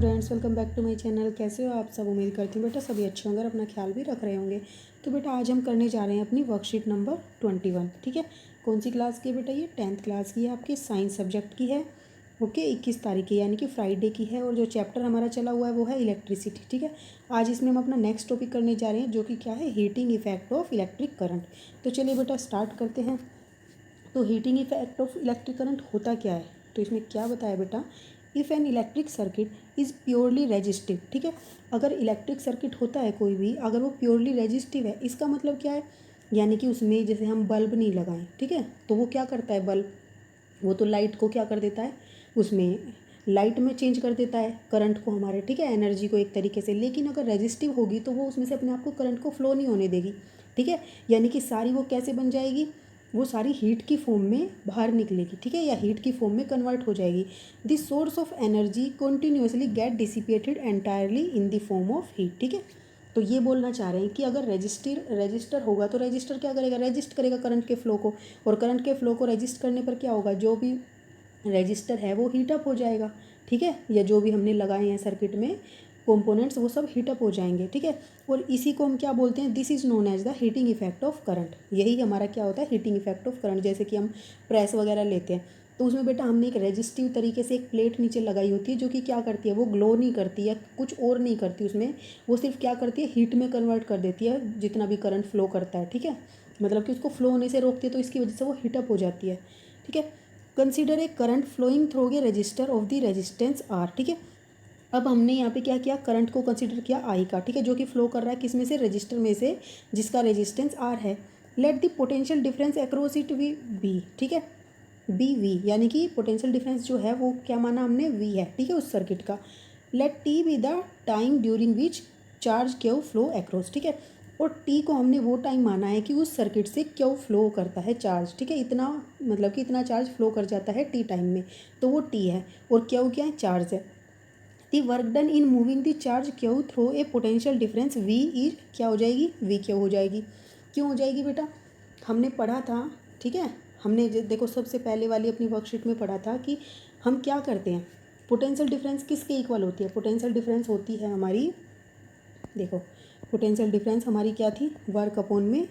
Students, welcome back to my channel. कैसे हो आप सब? उम्मीद करती हूँ बेटा सभी अच्छे होंगे और अपना ख्याल भी रख रहे होंगे। तो बेटा आज हम करने जा रहे हैं अपनी वर्कशीट नंबर 21। ठीक है, कौन सी क्लास की है बेटा? ये 10th क्लास की है, आपकी साइंस सब्जेक्ट की है। ओके, 21 तारीख की यानी कि फ्राइडे की है। और जो चैप्टर हमारा चला हुआ है वो है इलेक्ट्रिसिटी। ठीक है, आज इसमें हम अपना नेक्स्ट टॉपिक करने जा रहे हैं जो कि क्या है, heating effect of electric current. तो चलिए बेटा स्टार्ट करते हैं। तो heating effect of electric current होता क्या है? तो इसमें क्या बताया बेटा, if an electric circuit is purely resistive. ठीक है, अगर इलेक्ट्रिक सर्किट होता है कोई भी, अगर वो प्योरली रेजिस्टिव है, इसका मतलब क्या है, यानी कि उसमें जैसे हम बल्ब नहीं लगाएं, ठीक है, तो वो क्या करता है बल्ब, वो तो लाइट को क्या कर देता है, उसमें लाइट में चेंज कर देता है करंट को हमारे, ठीक है, एनर्जी को एक तरीके से। लेकिन अगर रेजिस्टिव होगी तो वो उसमें से अपने आप को करंट को फ्लो नहीं होने देगी। ठीक है, यानी कि सारी वो कैसे बन जाएगी, वो सारी हीट की फॉर्म में बाहर निकलेगी। ठीक है, या हीट की फॉर्म में कन्वर्ट हो जाएगी। This source of energy continuously get dissipated entirely in the form of heat. ठीक है, तो ये बोलना चाह रहे हैं कि अगर रजिस्टर होगा तो रजिस्टर क्या करेगा, रजिस्ट करेगा करंट के फ्लो को, और करंट के फ्लो को रजिस्ट करने पर क्या होगा, जो भी रजिस्टर है वो हीटअप हो जाएगा। ठीक है, या जो भी हमने लगाए हैं सर्किट में कंपोनेंट्स वो सब हीटअप हो जाएंगे। ठीक है, और इसी को हम क्या बोलते हैं, this is known as the heating effect of current. यही हमारा क्या होता है, हीटिंग इफेक्ट ऑफ करंट। जैसे कि हम प्रेस वगैरह लेते हैं तो उसमें बेटा हमने एक रेजिस्टिव तरीके से एक प्लेट नीचे लगाई होती है जो कि क्या करती है, वो ग्लो नहीं करती है, कुछ और नहीं करती उसमें, वो सिर्फ क्या करती है, हीट में कन्वर्ट कर देती है जितना भी करंट फ्लो करता है। ठीक है, मतलब कि उसको फ्लो होने से रोकती है, तो इसकी वजह से वो हीटअप हो जाती है। ठीक है, consider a current flowing through a resistor of the resistance R. ठीक है, अब हमने यहाँ पे क्या किया, करंट को कंसिडर किया आई का, ठीक है, जो कि फ्लो कर रहा है किस में से, रजिस्टर में से, जिसका रेजिस्टेंस आर है। Let the potential difference across it V be. ठीक है, बी वी, यानी कि पोटेंशियल डिफरेंस जो है वो क्या माना हमने, वी है। ठीक है, उस सर्किट का। Let T be the time during which charge Q flow across. ठीक है, और टी को हमने वो टाइम माना है कि उस सर्किट से क्यू फ्लो करता है चार्ज। ठीक है, इतना मतलब कि इतना चार्ज फ्लो कर जाता है टी टाइम में, तो वो टी है, और क्यू क्या है, चार्ज है। The work done in moving the charge Q through a potential difference V is क्या हो जाएगी, वी क्यू हो जाएगी। क्यों हो जाएगी बेटा, हमने पढ़ा था, ठीक है, हमने देखो सबसे पहले वाली अपनी वर्कशीट में पढ़ा था कि हम क्या करते हैं, पोटेंशियल डिफरेंस किसके इक्वल होती है, पोटेंशियल डिफरेंस होती है हमारी, देखो पोटेंशियल डिफरेंस हमारी क्या थी, वर्क अपॉन में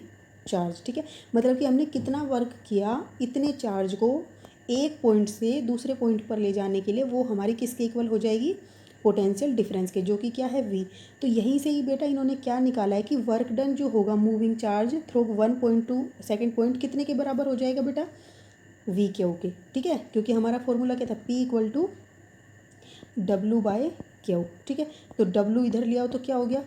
चार्ज। ठीक है, मतलब कि हमने कितना वर्क किया, इतने चार्ज को एक पॉइंट से दूसरे पॉइंट पर ले जाने के लिए, वो हमारी किसके इक्वल हो जाएगी, पोटेंशियल डिफरेंस के, जो कि क्या है वी। तो यहीं से ही बेटा इन्होंने क्या निकाला है कि वर्क डन जो होगा moving charge through 1.2 second point कितने के बराबर हो जाएगा बेटा, वी के ओके। ठीक है, क्योंकि हमारा फॉर्मूला क्या था, P equal to W by Q. ठीक है, तो डब्लू इधर लिया हो तो क्या हो गया,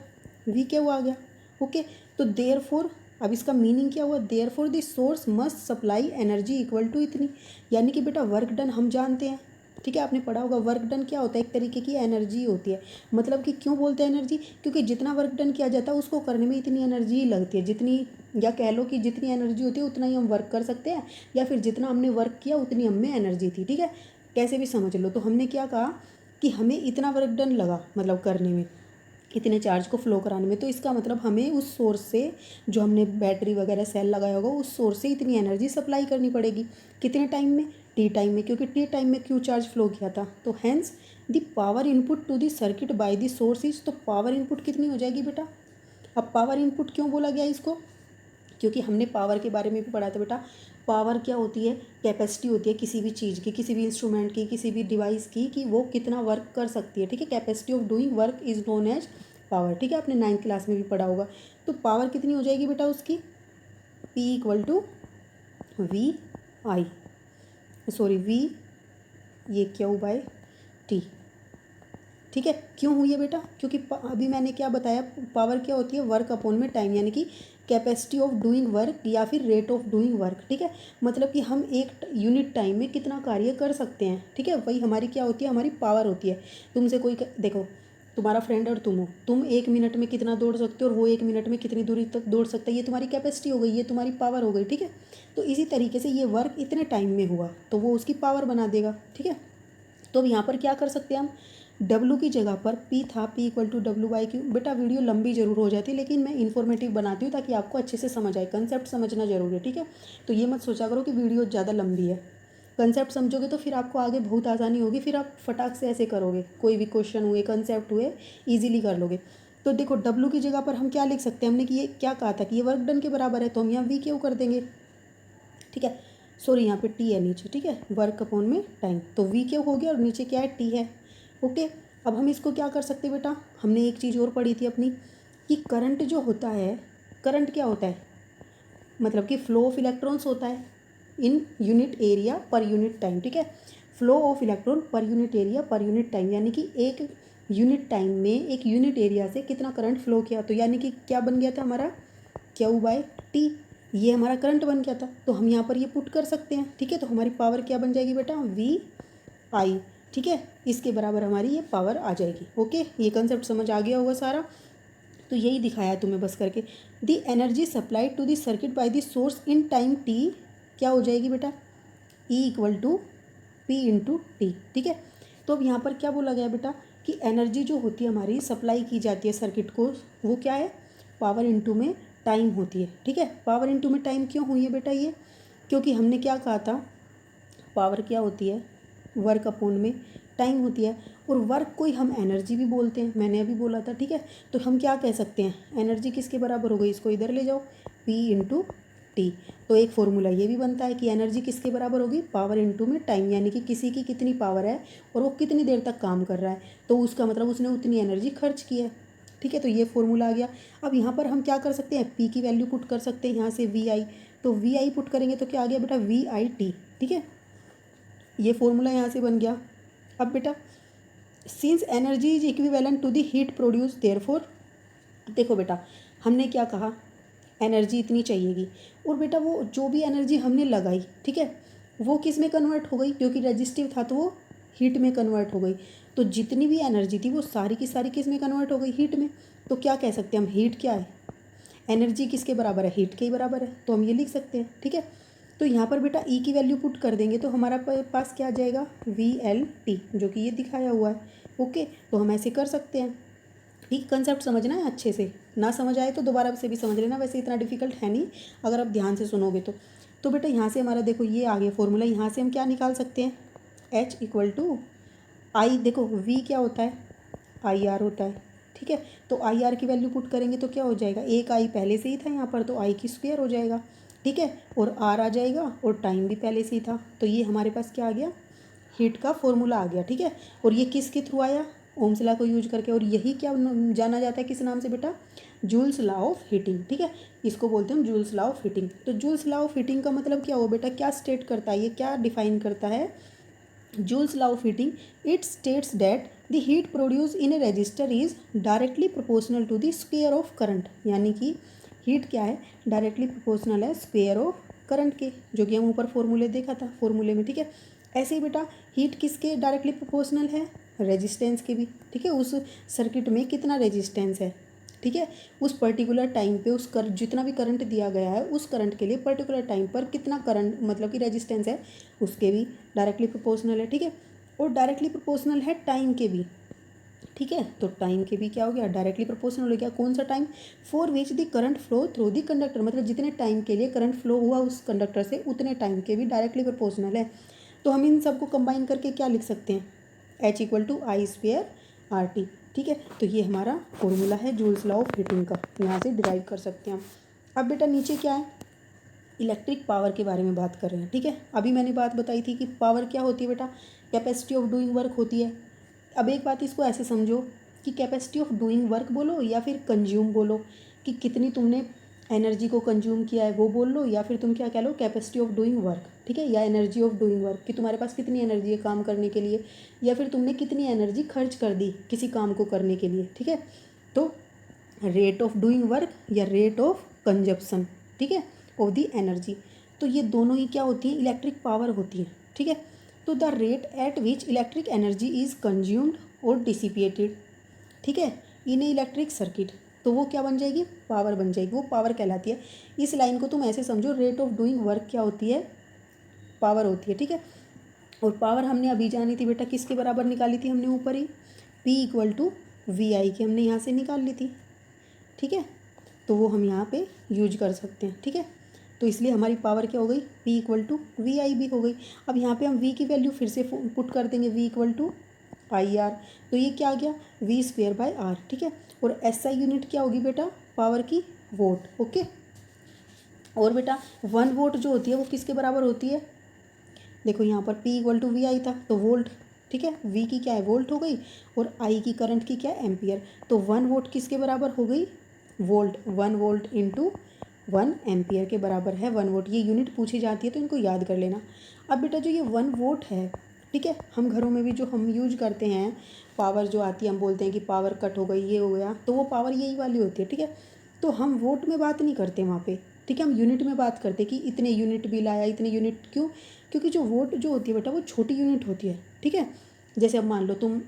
वी क्यू आ गया। ओके, तो देयर फोर, अब इसका मीनिंग क्या हुआ, therefore the source must supply energy equal to इतनी, यानी कि बेटा वर्क डन हम जानते हैं। ठीक है, आपने पढ़ा होगा वर्क डन क्या होता है, एक तरीके की एनर्जी होती है। मतलब कि क्यों बोलते हैं एनर्जी, क्योंकि जितना वर्क डन किया जाता है उसको करने में इतनी एनर्जी ही लगती है, जितनी, या कह लो कि जितनी एनर्जी होती है उतना ही हम वर्क कर सकते हैं, या फिर जितना हमने वर्क किया उतनी हम में एनर्जी थी। ठीक है, कैसे भी समझ लो। तो हमने क्या कहा कि हमें इतना वर्क डन लगा, मतलब करने में, इतने चार्ज को फ्लो कराने में, तो इसका मतलब हमें उस सोर्स से, जो हमने बैटरी वगैरह सेल लगाया होगा, उस सोर्स से इतनी एनर्जी सप्लाई करनी पड़ेगी। कितने टाइम में, टी टाइम में, क्योंकि टी टाइम में क्यों चार्ज फ्लो किया था। तो hence the power input to the circuit by the source is, तो पावर इनपुट कितनी हो जाएगी बेटा। अब पावर इनपुट क्यों बोला गया इसको, क्योंकि हमने पावर के बारे में भी पढ़ा था बेटा। पावर क्या होती है, कैपेसिटी होती है किसी भी चीज़ की, किसी भी इंस्ट्रूमेंट की, किसी भी डिवाइस की, कि वो कितना वर्क कर सकती है। ठीक है, capacity of doing work is known as power. ठीक है, आपने 9th क्लास में भी पढ़ा होगा। तो पावर कितनी हो जाएगी बेटा उसकी, P equal to V I, sorry V, ये क्यू बाय टी। ठीक है, क्यों हुई है बेटा, क्योंकि अभी मैंने क्या बताया, पावर क्या होती है, वर्क अपॉन में टाइम, यानी कि कैपेसिटी ऑफ डूइंग वर्क या फिर रेट ऑफ डूइंग वर्क। ठीक है, मतलब कि हम एक यूनिट टाइम में कितना कार्य कर सकते हैं। ठीक है, वही हमारी क्या होती है, हमारी पावर होती है। तुमसे कोई देखो, तुम्हारा फ्रेंड और तुम हो, तुम 1 मिनट में कितना दौड़ सकते हो और वो 1 मिनट में कितनी दूरी तक दौड़ सकता है, ये तुम्हारी कैपेसिटी हो गई, ये तुम्हारी पावर हो गई। ठीक है, तो इसी तरीके से ये वर्क इतने टाइम में हुआ तो वो उसकी पावर बना देगा। ठीक है, तो अब यहाँ पर क्या कर सकते हैं हम, डब्लू की जगह पर पी था, P equal to W by Q. बेटा वीडियो लंबी जरूर हो जाती है, लेकिन मैं इन्फॉर्मेटिव बनाती हूँ ताकि आपको अच्छे से समझ आए, कंसेप्ट समझना जरूरी है। ठीक है, तो ये मत सोचा करो कि वीडियो ज़्यादा लंबी है, कंसेप्ट समझोगे तो फिर आपको आगे बहुत आसानी होगी, फिर आप फटाक से ऐसे करोगे, कोई भी क्वेश्चन हुए, कंसेप्ट हुए, ईजिली कर लोगे। तो देखो W की जगह पर हम क्या लिख सकते हैं, हमने कि ये क्या कहा था कि ये वर्क डन के बराबर है, तो हम यहाँ V क्यों कर देंगे, ठीक है। सॉरी यहाँ पे T है नीचे, ठीक है, वर्क अपॉन में टाइम, तो V क्यों हो गया और नीचे क्या है, T है। ओके, अब हम इसको क्या कर सकते हैं बेटा, हमने एक चीज़ और पढ़ी थी अपनी कि करंट जो होता है, करंट क्या होता है, मतलब कि फ्लो ऑफ इलेक्ट्रॉन्स होता है in unit area per unit time, ठीक है। Flow of electron per unit area per unit time, यानी कि एक यूनिट टाइम में एक यूनिट एरिया से कितना करंट फ्लो किया, तो यानी कि क्या बन गया था हमारा Q/T, ये हमारा करंट बन गया था। तो हम यहाँ पर ये पुट कर सकते हैं, ठीक है। तो हमारी पावर क्या बन जाएगी बेटा, VI, ठीक है, इसके बराबर हमारी ये पावर आ जाएगी। ओके, ये कंसेप्ट समझ आ गया होगा सारा। तो यही दिखाया तुम्हें बस करके, the energy supplied to the circuit by the source in time T क्या हो जाएगी बेटा, E = P × T, ठीक है। तो अब यहाँ पर क्या बोला गया बेटा कि एनर्जी जो होती है हमारी सप्लाई की जाती है सर्किट को, वो क्या है, पावर इनटू में टाइम होती है, ठीक है। पावर इनटू में टाइम क्यों हुई है बेटा ये, क्योंकि हमने क्या कहा था, पावर क्या होती है, वर्क अपॉन में टाइम होती है, और वर्क को ही हम एनर्जी भी बोलते हैं, मैंने अभी बोला था, ठीक है। तो हम क्या कह सकते हैं, एनर्जी किसके बराबर हो गई, इसको इधर ले जाओ, P × T। तो एक फॉर्मूला ये भी बनता है कि एनर्जी किसके बराबर होगी, पावर इनटू में टाइम, यानी कि किसी की कितनी पावर है और वो कितनी देर तक काम कर रहा है, तो उसका मतलब उसने उतनी एनर्जी खर्च की है, ठीक है। तो ये फॉर्मूला आ गया। अब यहाँ पर हम क्या कर सकते हैं, P की वैल्यू पुट कर सकते हैं यहाँ से VI, तो VI पुट करेंगे तो क्या आ गया बेटा, VIT, ठीक है। ये फॉर्मूला यहाँ से बन गया। अब बेटा since energy is equivalent to the heat produce, therefore, देखो बेटा हमने क्या कहा, एनर्जी इतनी चाहिएगी, और बेटा वो जो भी एनर्जी हमने लगाई, ठीक है, वो किस में कन्वर्ट हो गई, क्योंकि रेजिस्टिव था तो वो हीट में कन्वर्ट हो गई। तो जितनी भी एनर्जी थी वो सारी की सारी किस में कन्वर्ट हो गई, हीट में। तो क्या कह सकते हैं हम, हीट क्या है, एनर्जी किसके बराबर है, हीट के ही बराबर है, तो हम ये लिख सकते हैं, ठीक है। तो यहाँ पर बेटा E की वैल्यू पुट कर देंगे तो हमारा पास क्या आ जाएगा, VLT, जो कि ये दिखाया हुआ है। ओके, तो हम ऐसे कर सकते हैं, ठीक। कंसेप्ट समझना है अच्छे से, ना समझ आए तो दोबारा से भी समझ लेना, वैसे इतना डिफिकल्ट है नहीं अगर आप ध्यान से सुनोगे तो बेटा यहाँ से हमारा देखो ये आ गया फॉर्मूला, यहाँ से हम क्या निकाल सकते हैं, H = I, देखो V क्या होता है, IR होता है, ठीक है। तो IR की वैल्यू पुट करेंगे तो क्या हो जाएगा, एक I पहले से ही था यहाँ पर, तो I² हो जाएगा, ठीक है, और R आ जाएगा, और टाइम भी पहले से ही था, तो ये हमारे पास क्या आ गया, हीट का फॉर्मूला आ गया, ठीक है। और ये किसके थ्रू आया, ओम्स लॉ को यूज करके, और यही क्या जाना जाता है किस नाम से बेटा, जूल्स लॉ ऑफ हीटिंग, ठीक है, इसको बोलते हैं हम जूल्स लॉ ऑफ हीटिंग। तो जूल्स लॉ ऑफ हीटिंग का मतलब क्या हो बेटा, क्या स्टेट करता है, ये क्या डिफाइन करता है, Joule's law of heating, it states that the heat produce in a register is directly proportional to the square of current, यानी कि हीट क्या है, डायरेक्टली प्रोपोर्शनल है स्क्वायर ऑफ करंट के, जो कि हम ऊपर फॉर्मूले देखा था फॉर्मूले में, ठीक है। ऐसे ही बेटा हीट किसके डायरेक्टली प्रोपोर्शनल है, रेजिस्टेंस के भी, ठीक है, उस सर्किट में कितना रेजिस्टेंस है, ठीक है, उस पर्टिकुलर टाइम पे उस जितना भी करंट दिया गया है उस करंट के लिए पर्टिकुलर टाइम पर कितना करंट मतलब कि रेजिस्टेंस है, उसके भी डायरेक्टली प्रोपोर्शनल है, ठीक है। और डायरेक्टली प्रोपोर्शनल है टाइम के भी, ठीक है। तो टाइम के भी क्या हो गया, डायरेक्टली प्रोपोर्शनल हो गया, कौन सा time, for which the current flow through the conductor, मतलब जितने टाइम के लिए करंट फ्लो हुआ उस कंडक्टर से उतने टाइम के भी डायरेक्टली प्रोपोर्शनल है। तो हम इन सबको कंबाइन करके क्या लिख सकते हैं, H = I²RT, ठीक है। तो ये हमारा फॉर्मूला है जूल्स लॉ ऑफ हीटिंग का, यहाँ से डिराइव कर सकते हैं हम। अब बेटा नीचे क्या है, इलेक्ट्रिक पावर के बारे में बात कर रहे हैं, ठीक है। अभी मैंने बात बताई थी कि पावर क्या होती है बेटा, कैपेसिटी ऑफ डूइंग वर्क होती है। अब एक बात इसको ऐसे समझो कि कैपेसिटी ऑफ डूइंग वर्क बोलो या फिर कंज्यूम बोलो, कि कितनी तुमने एनर्जी को कंज्यूम किया है वो बोल लो, या फिर तुम क्या कह लो, कैपेसिटी ऑफ डूइंग वर्क, ठीक है, या एनर्जी ऑफ डूइंग वर्क, कि तुम्हारे पास कितनी एनर्जी है काम करने के लिए, या फिर तुमने कितनी एनर्जी खर्च कर दी किसी काम को करने के लिए, ठीक है। तो रेट ऑफ डूइंग वर्क या रेट ऑफ कंजप्शन, ठीक है, ऑफ द एनर्जी, तो ये दोनों ही क्या होती हैं, इलेक्ट्रिक पावर होती है, ठीक है। तो the rate at which electric energy is consumed और डिसिपिएटेड, ठीक है, इन इलेक्ट्रिक सर्किट, तो वो क्या बन जाएगी, पावर बन जाएगी, वो पावर कहलाती है। इस लाइन को तुम ऐसे समझो, रेट ऑफ डूइंग वर्क क्या होती है, पावर होती है, ठीक है। और पावर हमने अभी जानी थी बेटा, किसके बराबर निकाली थी हमने ऊपर ही, P = VI की हमने यहाँ से निकाल ली थी, ठीक है। तो वो हम यहाँ पे यूज कर सकते हैं, ठीक है। तो इसलिए हमारी पावर क्या हो गई, P इक्वल टू वी आई भी हो गई। अब यहाँ पे हम V की वैल्यू फिर से पुट कर देंगे, V equal to I R, तो ये क्या आ गया V स्क्वेयर बाय आर, ठीक है। और SI यूनिट क्या होगी बेटा, पावर की वोट, ओके। और बेटा 1 वोट जो होती है वो किसके बराबर होती है, देखो यहाँ पर P इक्वल टू वी आई था तो वोल्ट, ठीक है, V की क्या है वोल्ट हो गई, और I की करंट की क्या है एम्पियर, तो 1 वोट किसके बराबर हो गई, वोल्ट, 1 वोल्ट इंटू 1 एम्पियर के बराबर है 1 वोट। ये यूनिट पूछी जाती है तो इनको याद कर लेना। अब बेटा जो ये 1 वोट है, ठीक है, हम घरों में भी जो हम यूज करते हैं, पावर जो आती है, हम बोलते हैं कि पावर कट हो गई, ये हो गया, तो वो पावर यही वाली होती है, ठीक है। तो हम वोट में बात नहीं करते वहाँ पे, ठीक है, हम यूनिट में बात करते कि इतने यूनिट बिल आया, इतने यूनिट, क्यों, क्योंकि जो वोट जो होती है बेटा वो छोटी यूनिट होती है, ठीक है। जैसे अब मान लो तुम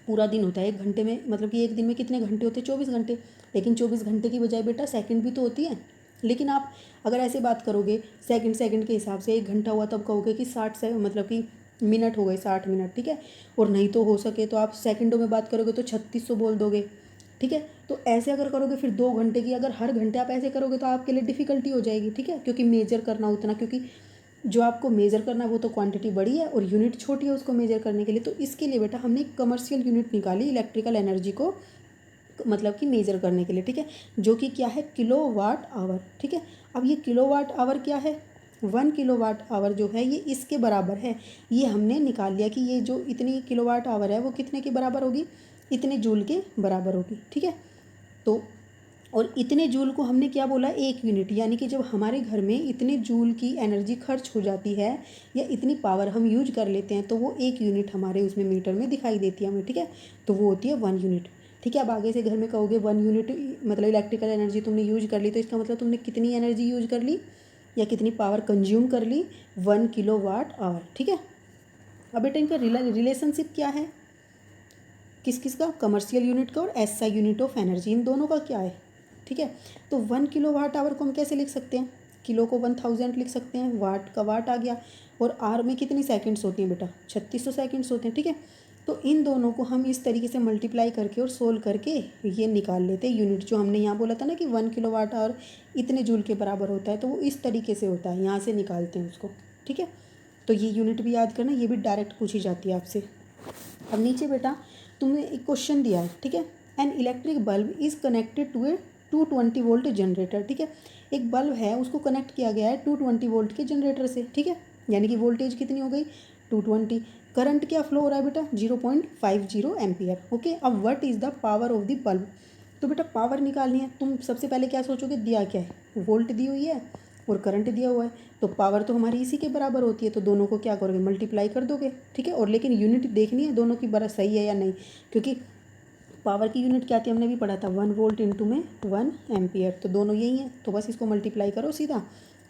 पूरा दिन होता है 1 घंटे में, मतलब कि एक दिन में कितने घंटे होते हैं, 24 घंटे, लेकिन 24 घंटे की बजाय बेटा सेकंड भी तो होती है। लेकिन आप अगर ऐसे बात करोगे सेकंड के हिसाब से, 1 घंटा हुआ तब कहोगे कि 60 से, मतलब कि मिनट हो गए 60 मिनट, ठीक है। और नहीं तो हो सके तो आप सेकंडों में बात करोगे तो 3600 बोल दोगे, ठीक है। तो ऐसे अगर करोगे फिर 2 घंटे की, अगर हर घंटे आप ऐसे करोगे तो आपके लिए डिफ़िकल्टी हो जाएगी, ठीक है, क्योंकि मेजर करना उतना, क्योंकि जो आपको मेज़र करना है वो तो क्वांटिटी बड़ी है और यूनिट छोटी है उसको मेज़र करने के लिए। तो इसके लिए बेटा हमने एक कमर्शियल यूनिट निकाली इलेक्ट्रिकल एनर्जी को, मतलब कि मेज़र करने के लिए, ठीक है, जो कि क्या है, किलोवाट आवर, ठीक है। अब ये किलोवाट आवर क्या है, 1 किलोवाट आवर जो है ये इसके बराबर है, ये हमने निकाल लिया कि ये जो इतनी किलोवाट आवर है वो कितने के बराबर होगी, इतने जूल के बराबर होगी, ठीक है। तो और इतने जूल को हमने क्या बोला, 1 यूनिट, यानी कि जब हमारे घर में इतने जूल की एनर्जी खर्च हो जाती है या इतनी पावर हम यूज कर लेते हैं तो वो 1 यूनिट हमारे उसमें मीटर में दिखाई देती है हमें, ठीक है, तो वो होती है 1 यूनिट, ठीक है। अब आगे से घर में कहोगे 1 यूनिट मतलब इलेक्ट्रिकल एनर्जी तुमने यूज कर ली, तो इसका मतलब तुमने कितनी एनर्जी यूज कर ली या कितनी पावर कंज्यूम कर ली, 1 किलोवाट आवर, ठीक है। अब बेटा इनका रिलेशनशिप क्या है, किस किस का, कमर्शियल यूनिट का और एसआई यूनिट ऑफ एनर्जी, इन दोनों का क्या है, ठीक है। तो 1 किलोवाट आवर को हम कैसे लिख सकते हैं, किलो को 1000 लिख सकते हैं, वाट का वाट आ गया, और आर में कितनी सेकंड्स होती हैं बेटा, 3600 सेकंड्स होते हैं, ठीक है। तो इन दोनों को हम इस तरीके से मल्टीप्लाई करके और सोल्व करके ये निकाल लेते हैं यूनिट, जो हमने यहाँ बोला था ना कि 1 किलोवाट आवर इतने जूल के बराबर होता है, तो वो इस तरीके से होता है, यहाँ से निकालते हैं उसको, ठीक है। तो ये यूनिट भी याद करना, ये भी डायरेक्ट पूछी जाती है आपसे। अब नीचे बेटा तुमने एक क्वेश्चन दिया है, ठीक है, an electric bulb is connected to a 220 volt generator, ठीक है, एक बल्ब है उसको कनेक्ट किया गया है 220 वोल्ट के जनरेटर से, ठीक है, यानी कि वोल्टेज कितनी हो गई 220, करंट क्या फ्लो हो रहा है बेटा 0.50 एम्पियर, ओके। अब what is the power of the bulb, तो बेटा पावर निकालनी है, तुम सबसे पहले क्या सोचोगे, दिया क्या है, वोल्ट दी हुई है और करंट दिया हुआ है, तो पावर तो हमारी इसी के बराबर होती है, तो दोनों को क्या करोगे, मल्टीप्लाई कर दोगे, ठीक है। और लेकिन यूनिट देखनी है दोनों की बड़ा सही है या नहीं, क्योंकि पावर की यूनिट क्या थी हमने भी पढ़ा था 1 वोल्ट इंटू में 1 एम्पियर, तो दोनों यही हैं, तो बस इसको मल्टीप्लाई करो सीधा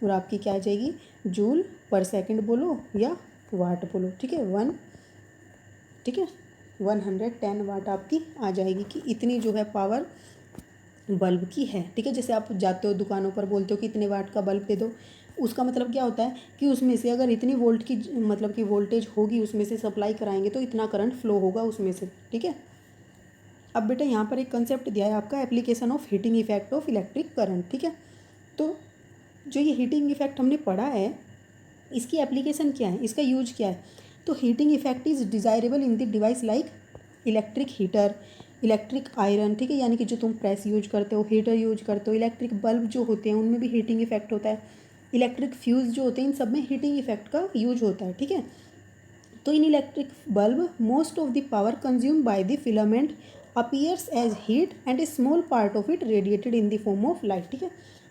और आपकी क्या आ जाएगी, जूल पर सेकंड बोलो या वाट बोलो, ठीक है, 1, ठीक है, 110 वाट आपकी आ जाएगी कि इतनी जो है पावर बल्ब की है, ठीक है। जैसे आप जाते हो दुकानों पर बोलते हो कि इतने वाट का बल्ब दे दो, उसका मतलब क्या होता है कि उसमें से अगर इतनी वोल्ट की मतलब कि वोल्टेज होगी उसमें से सप्लाई कराएंगे तो इतना करंट फ्लो होगा उसमें से, ठीक है। अब बेटा यहाँ पर एक कंसेप्ट दिया है आपका, application of heating effect of electric current, ठीक है। तो जो ये हीटिंग इफेक्ट हमने पढ़ा है इसकी एप्लीकेशन क्या है, इसका यूज क्या है, तो heating effect is desirable in the device like electric heater, electric iron, ठीक है, यानी कि जो तुम प्रेस यूज करते हो, हीटर यूज करते हो, इलेक्ट्रिक बल्ब जो होते हैं उनमें भी हीटिंग इफेक्ट होता है, इलेक्ट्रिक फ्यूज़ जो होते हैं इन सब में हीटिंग इफेक्ट का यूज होता है, ठीक है। तो in electric bulb most of the power consume by the filament appears as heat and a small part of it radiated in the form of light, ठीक है।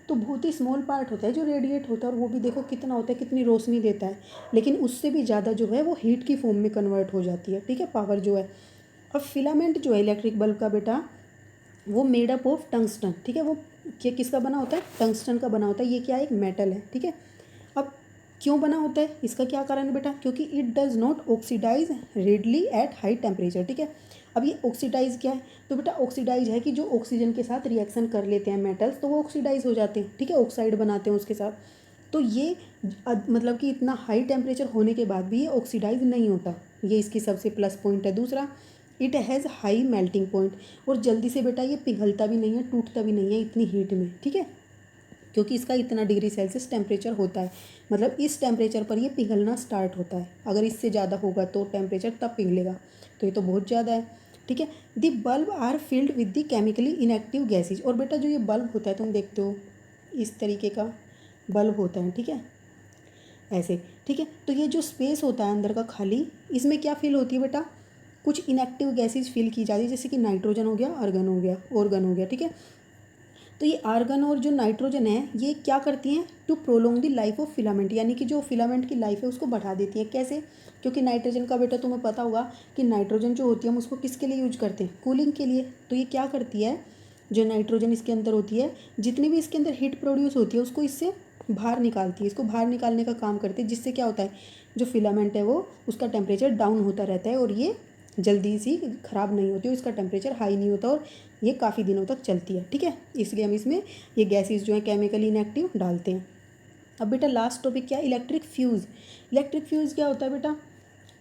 तो बहुत ही स्मॉल पार्ट होता है जो रेडिएट होता है और वो भी देखो कितना होता है, कितनी रोशनी देता है, लेकिन उससे भी ज़्यादा जो है वो हीट की फॉर्म में कन्वर्ट हो जाती है, ठीक है, पावर जो है। अब फिलामेंट जो है इलेक्ट्रिक बल्ब का बेटा वो मेड अप ऑफ टंगस्टन, ठीक है, वो क्या किसका बना होता है, टंगस्टन का बना होता है, ये क्या एक मेटल है, ठीक है। अब क्यों बना होता है, इसका क्या कारण है बेटा, क्योंकि it does not oxidise readily at high temperature, ठीक है। अब ये ऑक्सीडाइज क्या है, तो बेटा ऑक्सीडाइज है कि जो ऑक्सीजन के साथ रिएक्शन कर लेते हैं मेटल्स तो वो ऑक्सीडाइज हो जाते हैं, ठीक है, ऑक्साइड बनाते हैं उसके साथ। तो ये मतलब कि इतना हाई टेम्परेचर होने के बाद भी ये ऑक्सीडाइज नहीं होता, ये इसकी सबसे प्लस पॉइंट है। दूसरा, it has high melting point, और जल्दी से बेटा ये पिघलता भी नहीं है, टूटता भी नहीं है इतनी हीट में, ठीक है। क्योंकि इसका इतना डिग्री सेल्सियस टेम्परेचर होता है, मतलब इस टेम्परेचर पर ये पिघलना स्टार्ट होता है। अगर इससे ज़्यादा होगा तो टेम्परेचर तब पिघलेगा, तो ये तो बहुत ज़्यादा है, ठीक है। The bulb are filled with the chemically inactive gases. और बेटा जो ये बल्ब होता है तुम देखते हो इस तरीके का बल्ब होता है, ठीक है, ऐसे, ठीक है। तो ये जो स्पेस होता है अंदर का खाली, इसमें क्या फिल होती है बेटा, कुछ इनएक्टिव गैसेज फिल की जाती है, जैसे कि नाइट्रोजन हो गया, आर्गन हो गया, ऑर्गन हो गया, ठीक है। तो ये आर्गन और जो नाइट्रोजन है ये क्या करती हैं, to prolong the life of filament, यानी कि जो फिलामेंट की लाइफ है उसको बढ़ा देती है। कैसे, क्योंकि नाइट्रोजन का बेटा तुम्हें पता होगा कि नाइट्रोजन जो होती है हम उसको किसके लिए यूज करते हैं, कूलिंग के लिए। तो ये क्या करती है, जो नाइट्रोजन इसके अंदर होती है, जितनी भी इसके अंदर हीट प्रोड्यूस होती है उसको इससे बाहर निकालती है, इसको बाहर निकालने का काम करती है, जिससे क्या होता है, जो फिलामेंट है वो उसका टेम्परेचर डाउन होता रहता है और ये जल्दी सी ख़राब नहीं होती है, इसका टेम्परेचर हाई नहीं होता और ये काफ़ी दिनों तक चलती है, ठीक है। इसलिए हम इसमें ये गैसेस जो है केमिकली इनएक्टिव डालते हैं। अब बेटा लास्ट टॉपिक क्या है, इलेक्ट्रिक फ्यूज़। इलेक्ट्रिक फ्यूज़ क्या होता है बेटा,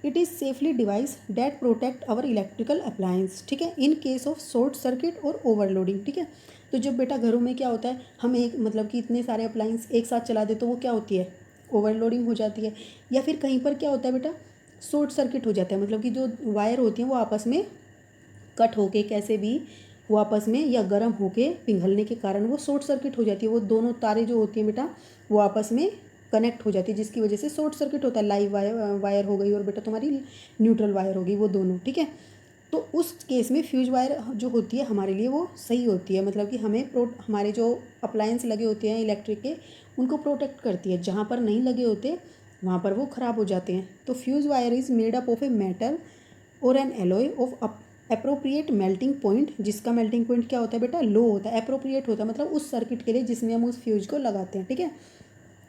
it is safely device that protect our electrical appliance, ठीक है, in case of short circuit और ओवरलोडिंग, ठीक है। तो जब बेटा घरों में क्या होता है, हम एक मतलब कि इतने सारे अप्लायंस एक साथ चला दे तो वो क्या होती है, ओवरलोडिंग हो जाती है। या फिर कहीं पर क्या होता है बेटा, शॉर्ट सर्किट हो जाता है, मतलब कि जो वायर होती हैं वो आपस में कट होके कैसे भी वो आपस में या गर्म होके पिघलने के कारण वो शॉर्ट सर्किट हो जाती है, वो दोनों तारें जो होती हैं बेटा वो आपस में कनेक्ट हो जाती है, जिसकी वजह से शॉर्ट सर्किट होता है। लाइव वायर हो गई और बेटा तुम्हारी न्यूट्रल वायर हो गई, वो दोनों, ठीक है। तो उस केस में फ्यूज वायर जो होती है हमारे लिए वो सही होती है, मतलब कि हमें हमारे जो अप्लायंस लगे होते हैं इलेक्ट्रिक के उनको प्रोटेक्ट करती है, जहाँ पर नहीं लगे होते वहाँ पर वो ख़राब हो जाते हैं। तो fuse wire is made up of a metal और an alloy of appropriate melting point, जिसका मेल्टिंग पॉइंट क्या होता है बेटा, लो होता है। अप्रोप्रिएट होता है मतलब उस सर्किट के लिए जिसमें हम उस फ्यूज को लगाते हैं, ठीक है।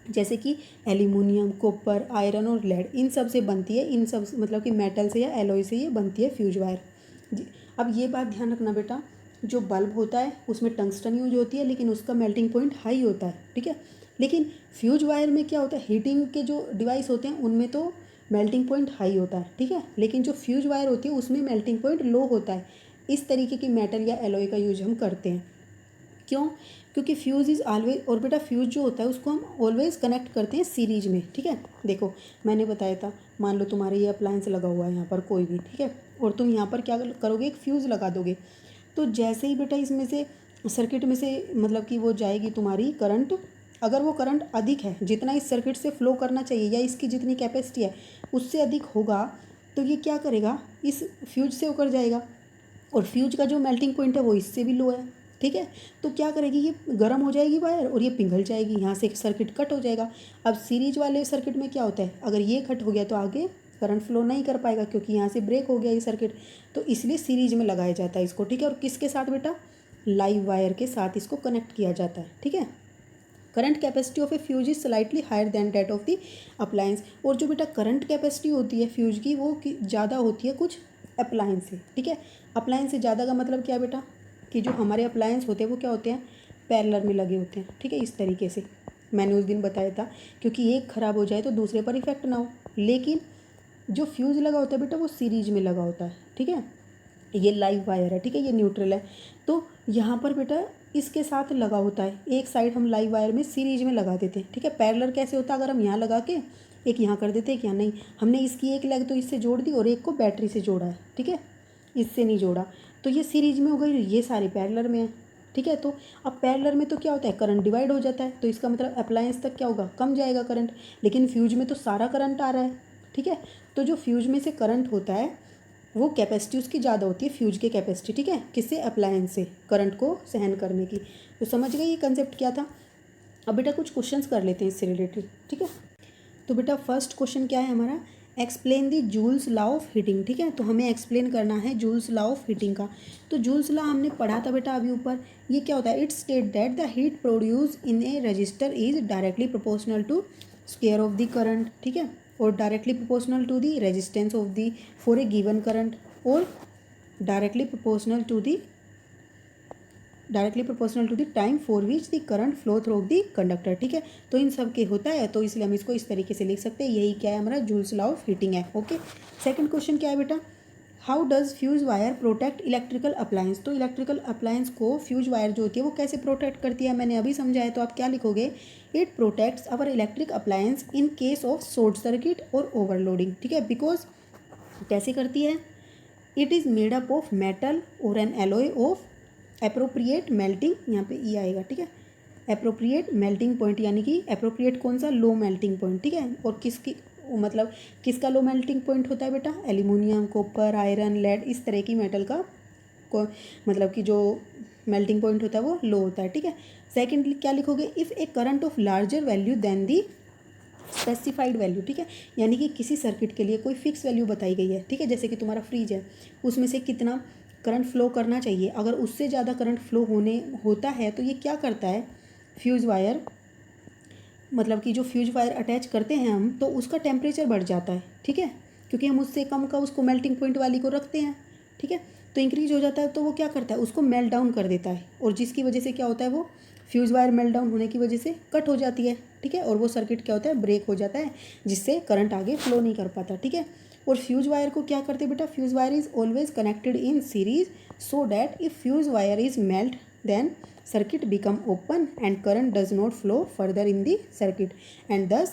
जैसे कि एल्यूमिनियम, कॉपर, आयरन और लेड, इन सब से बनती है, इन सब मतलब कि मेटल से या एलॉय से ये बनती है फ्यूज वायर। अब ये बात ध्यान रखना बेटा, जो बल्ब होता है उसमें टंगस्टन यूज होती है लेकिन उसका मेल्टिंग पॉइंट हाई होता है, ठीक है। लेकिन फ्यूज वायर में क्या होता है, हीटिंग के जो डिवाइस होते हैं उनमें तो मेल्टिंग पॉइंट हाई होता है, ठीक है। लेकिन जो फ्यूज वायर होती है उसमें मेल्टिंग पॉइंट लो होता है। इस तरीके की मेटल या एलॉय का यूज हम करते हैं। क्यों, क्योंकि फ्यूज़ इज़ ऑलवेज, और बेटा फ्यूज़ जो होता है उसको हम ऑलवेज कनेक्ट करते हैं सीरीज में, ठीक है। देखो मैंने बताया था, मान लो तुम्हारे ये अप्लायंस लगा हुआ है यहाँ पर कोई भी, ठीक है, और तुम यहाँ पर क्या करोगे, एक फ्यूज़ लगा दोगे। तो जैसे ही बेटा इसमें से सर्किट में से मतलब कि वो जाएगी तुम्हारी करंट, अगर वो करंट अधिक है, जितना इस सर्किट से फ्लो करना चाहिए या इसकी जितनी कैपेसिटी है उससे अधिक होगा, तो ये क्या करेगा, इस फ्यूज से होकर जाएगा, और फ्यूज का जो मेल्टिंग पॉइंट है वो इससे भी लो है, ठीक है। तो क्या करेगी, ये गर्म हो जाएगी वायर और ये पिघल जाएगी, यहाँ से एक सर्किट कट हो जाएगा। अब सीरीज वाले सर्किट में क्या होता है, अगर ये कट हो गया तो आगे करंट फ्लो नहीं कर पाएगा क्योंकि यहाँ से ब्रेक हो गया ये सर्किट, तो इसलिए सीरीज में लगाया जाता है इसको, ठीक है। और किसके साथ बेटा, लाइव वायर के साथ इसको कनेक्ट किया जाता है, ठीक है। Current capacity of a fuse is slightly higher than that of the appliance. और जो बेटा करंट कैपेसिटी होती है फ्यूज की वो ज़्यादा होती है कुछ अप्लायंस से, ठीक है। अप्लायंस से ज़्यादा का मतलब क्या है बेटा, कि जो हमारे अप्लायंस होते हैं वो क्या होते हैं, पैरेलल में लगे होते हैं, ठीक है। इस तरीके से मैंने उस दिन बताया था, क्योंकि एक ख़राब हो जाए तो दूसरे पर इफेक्ट ना हो। लेकिन जो फ्यूज़ लगा होता है बेटा वो सीरीज में लगा होता है, ठीक है। ये लाइव वायर है, ठीक है, ये न्यूट्रल है। तो यहाँ पर बेटा इसके साथ लगा होता है, एक साइड हम लाइव वायर में सीरीज में लगा देते हैं, ठीक है। पैरेलल कैसे होता है, अगर हम यहाँ लगा के एक यहाँ कर देते एक यहाँ, नहीं, हमने इसकी एक लेग तो इससे जोड़ दी और एक को बैटरी से जोड़ा है, ठीक है, इससे नहीं जोड़ा, तो ये सीरीज में हो गई, ये सारे पैरेलल में है, ठीक है। तो अब पैरेलल में तो क्या होता है, करंट डिवाइड हो जाता है, तो इसका मतलब अप्लायंस तक क्या होगा, कम जाएगा करंट। लेकिन फ्यूज में तो सारा करंट आ रहा है, ठीक है। तो जो फ्यूज में से करंट होता है वो कैपेसिटी उसकी ज़्यादा होती है, फ्यूज की कैपेसिटी, ठीक है, किससे, अप्लायंस से, करंट को सहन करने की। तो समझ गए ये कंसेप्ट क्या था। अब बेटा कुछ क्वेश्चंस कर लेते हैं इससे रिलेटेड, ठीक है। तो बेटा फर्स्ट क्वेश्चन क्या है हमारा, explain the joules law of heating, ठीक है। तो हमें एक्सप्लेन करना है जूल्स लॉ ऑफ हीटिंग का। तो जूल्स लॉ हमने पढ़ा था बेटा अभी ऊपर, ये क्या होता है, it state that the heat produce in a register is directly proportional to square of the current, ठीक है, और directly proportional to the resistance of the for a given current, और directly proportional to the time for which the current flow through the conductor, ठीक है। तो इन सब के होता है, तो इसलिए हम इसको इस तरीके से लिख सकते हैं, यही क्या है हमारा जूल्स लॉ ऑफ हीटिंग है, ओके। सेकंड क्वेश्चन क्या है बेटा, how does fuse wire protect electrical appliance. तो इलेक्ट्रिकल अप्लायंस को फ्यूज वायर जो होती है वो कैसे प्रोटेक्ट करती है, मैंने अभी समझाया। तो आप क्या लिखोगे, it protects our electric appliance in case of short circuit और ओवरलोडिंग, ठीक है। बिकॉज कैसे करती है, it is made up of metal और an alloy of appropriate melting, यहाँ पे ई आएगा, ठीक है, एप्रोप्रिएट मेल्टिंग पॉइंट, यानी कि एप्रोप्रिएट कौन सा, लो मेल्टिंग पॉइंट, ठीक है। और किसकी मतलब किसका लो मेल्टिंग पॉइंट होता है बेटा, एल्यूमिनियम, कॉपर, आयरन, लेड, इस तरह की मेटल का को मतलब कि जो मेल्टिंग पॉइंट होता है वो लो होता है, ठीक है। सेकेंडली क्या लिखोगे, if a current of larger value than the specified value, ठीक है, यानी कि किसी सर्किट के लिए कोई फिक्स वैल्यू बताई गई है, ठीक है। जैसे कि तुम्हारा फ्रिज है, उसमें से कितना करंट फ्लो करना चाहिए, अगर उससे ज़्यादा करंट फ्लो होता है तो ये क्या करता है, फ्यूज़ वायर, मतलब कि जो फ्यूज वायर अटैच करते हैं हम, तो उसका टेम्परेचर बढ़ जाता है, ठीक है, क्योंकि हम उससे कम का उसको मेल्टिंग पॉइंट वाली को रखते हैं, ठीक है। तो इंक्रीज हो जाता है तो वो क्या करता है, उसको मेल्ट डाउन कर देता है, और जिसकी वजह से क्या होता है, वो फ्यूज़ वायर मेल्ट डाउन होने की वजह से कट हो जाती है, ठीक है, और वो सर्किट क्या होता है, ब्रेक हो जाता है, जिससे करंट आगे फ्लो नहीं कर पाता, ठीक है। और फ्यूज़ वायर को क्या करते हैं बेटा, fuse wire is always connected in series so that if fuse wire is melt then circuit become open and current does not flow further in the circuit and thus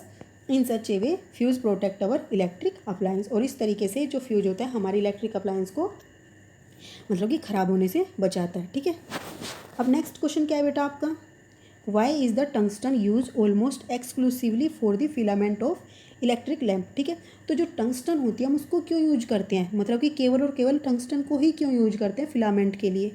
in such a way fuse protect our electric appliance। और इस तरीके से जो fuse होता है हमारी electric appliance को मतलब कि ख़राब होने से बचाता है, ठीक है। अब नेक्स्ट क्वेश्चन क्या है बेटा आपका, why is the tungsten use almost exclusively for the filament of electric lamp, ठीक है। तो जो टंगस्टन होती है हम उसको क्यों यूज करते हैं, मतलब कि केवल और केवल टंगस्टन को ही क्यों यूज करते हैं फिलामेंट के लिए,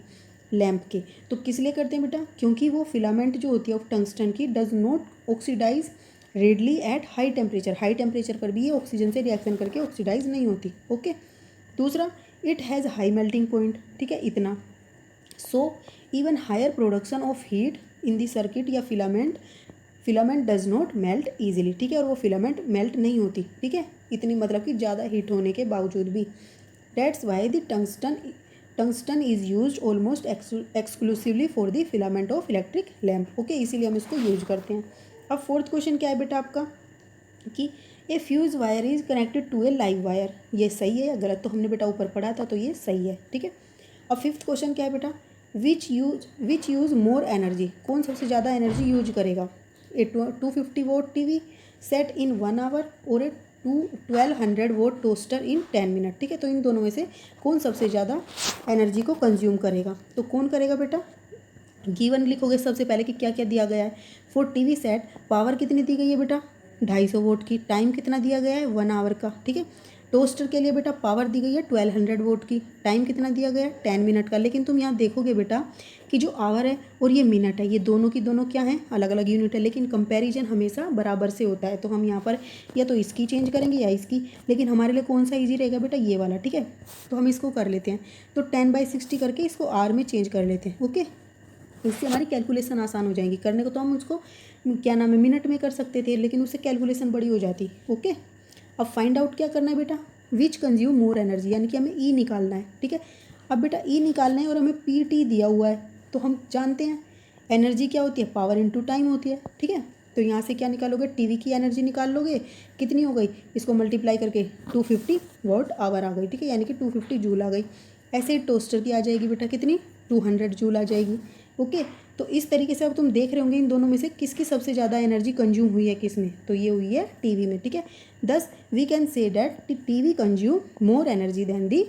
लैम्प के। तो किस लिए करते हैं बेटा, क्योंकि वो फिलामेंट जो होती है ऑफ टंगस्टन की does not oxidise readily at high temperature, high temperature पर भी ये ऑक्सीजन से रिएक्शन करके ऑक्सीडाइज नहीं होती, ओके। दूसरा, it has high melting point, ठीक है, इतना। So even higher production of heat in the circuit या filament does not melt easily, ठीक है, और वो फिलामेंट मेल्ट नहीं होती, ठीक है, इतनी मतलब कि ज़्यादा हीट होने के बावजूद भी। That's why the tungsten is use almost exclusively for the filament of electric lamp, okay, इसीलिए हम इसको यूज करते हैं। अब फोर्थ क्वेश्चन क्या है बेटा आपका, कि a fuse wire is connected to a live wire, ये सही है या गलत, तो हमने बेटा ऊपर पढ़ा था तो ये सही है, ठीक है। अब फिफ्थ क्वेश्चन क्या है बेटा, विच यूज़ मोर एनर्जी, कौन सबसे ज़्यादा एनर्जी यूज करेगा, a 250 watt TV set in 1 hour और a 1200 watt toaster in 10 minute, ठीक है। तो इन दोनों में से कौन सबसे ज़्यादा एनर्जी को कंज्यूम करेगा, तो कौन करेगा बेटा, गिवन लिखोगे सबसे पहले कि क्या क्या दिया गया है। फॉर टीवी सेट पावर कितनी दी गई है बेटा, 250 वोट की, टाइम कितना दिया गया है 1 आवर का, ठीक है। टोस्टर के लिए बेटा पावर दी गई है 1200 वोट की, टाइम कितना दिया गया है 10 मिनट का। लेकिन तुम यहाँ देखोगे बेटा कि जो आवर है और ये मिनट है, ये दोनों की दोनों क्या हैं, अलग अलग यूनिट है, लेकिन कंपैरिजन हमेशा बराबर से होता है। तो हम यहाँ पर या तो इसकी चेंज करेंगे या इसकी, लेकिन हमारे लिए कौन सा ईजी रहेगा बेटा, ये वाला, ठीक है। तो हम इसको कर लेते हैं, तो 10/60 करके इसको आर में चेंज कर लेते हैं, ओके। इससे हमारी कैलकुलेशन आसान हो जाएगी, करने को तो हम उसको क्या नाम है मिनट में कर सकते थे, लेकिन उससे कैलकुलेशन बड़ी हो जाती, ओके। अब फाइंड आउट क्या करना है बेटा, विच कंज्यूम मोर एनर्जी, यानी कि हमें ई निकालना है, ठीक है। अब बेटा ई निकालना है और हमें पी टी दिया हुआ है, तो हम जानते हैं एनर्जी क्या होती है, पावर इनटू टाइम होती है, ठीक है। तो यहाँ से क्या निकालोगे, टीवी की एनर्जी निकाल लोगे, कितनी हो गई, इसको मल्टीप्लाई करके 250 वॉट आवर आ गई, ठीक है, यानी कि 250 जूल आ गई। ऐसे ही टोस्टर की आ जाएगी बेटा कितनी, 200 जूल आ जाएगी, ओके। तो इस तरीके से अब तुम देख रहे होंगे इन दोनों में से किसकी सबसे ज़्यादा एनर्जी कंज्यूम हुई है, किस में, तो ये हुई है टीवी में, ठीक है। Thus we can say that the TV consume more energy than the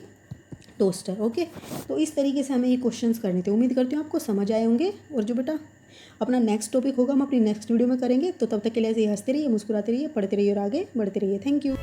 toaster, okay. तो इस तरीके से हमें ये क्वेश्चंस करने थे, उम्मीद करती हूँ आपको समझ आए होंगे। और जो बेटा अपना नेक्स्ट टॉपिक होगा हम अपनी नेक्स्ट वीडियो में करेंगे, तो तब तक के लिए ऐसे ही हंसते रहिए, मुस्कुराते रहिए, पढ़ते रहिए और आगे बढ़ते रहिए। Thank you.